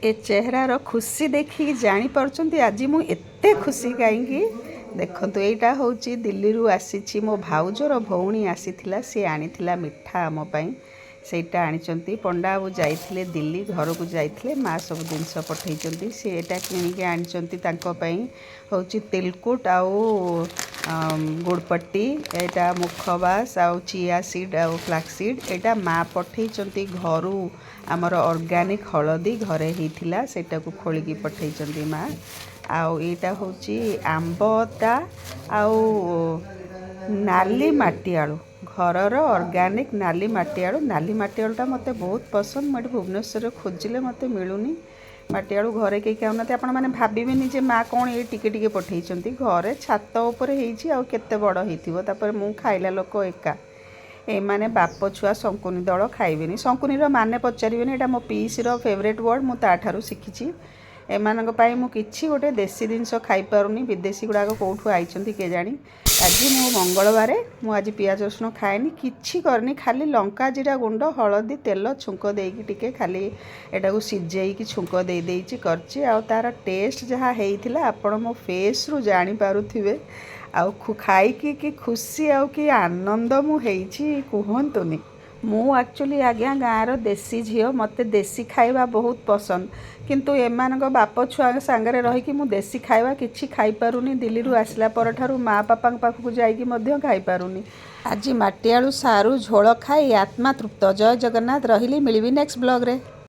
ए चेहरार खुशी देखिक जापी आज मु एते खुशी कहीं देखो यहाँ हूँ दिल्ली रू आसी मो भाउजर भौणी आसी सी आनी मिठा आमपाई सेटा आनी पंडा बाबू जाइए दिल्ली घर को जाइए माँ सब जिनस पठे सीटा किणिक आनी हूँ तिलकुट आउ गुड़पट्टी एटा मुखबास आउ चिया सीड आउ फ्लैक्स सीड एटा माँ पठे घर आमर ऑर्गेनिक हलदी घरे होता सेटा को खोलिकी पठे माँ आउ यहाँ हूँ आंबटा आउ नाली माटी आलू घरर ऑर्गेनिक नाली माटी आलूटा मत बहुत पसंद मुझे भुवनेश्वर खोजिले मत मिलूनी माटी आलू घरे कहीं खाऊना आपण मैंने भावेनि जे माँ कौन ये टिके टिके पठे घरे छात उपर होते बड़ होता मु खाइला लोक एका एमाने बाप छुआ शंकुनी दल खाइबेनि शंकुनी माने पचारे यहाँ मो पीसीर फेवरेट वर्ड मुझे शिखी एमानक पाई मु किछि गोटे देसी जिनस खाई पारुनी विदेशी गुड़ाक कौटू आई के जानी आज मो मंगलवार मु आज पियाज रसुण खाएनी किछि करनी खाली लंका जीरा गुंड हलदी तेल छुंक देकी टिके खाली एटा को सिझेकी छुंक दे देइछि करछि आ तार टेस्ट जहाँ होइथिला आपण मो फेस रु जानी पारुथिबे आउ खाइकी कि खुशी आउ कि आनंद मु हेइछि कुहंतुनी मु एक्चुअली आज्ञा गाँवर देसी झील मत देसी खाइबा बहुत पसंद किंतु एमानक बाप छुआ सांगरे रहीकि मु देसी खाइबा किछि खाई पारुनी दिल्ली रू आसला पर ठारू माँ पापा पाखक जाइकी मध्य खाई पारुनी आज माटी आलू सारू झोल खाई आत्मा तृप्त जय जगन्नाथ रहिली मिलिबी नेक्स्ट ब्लॉग रे।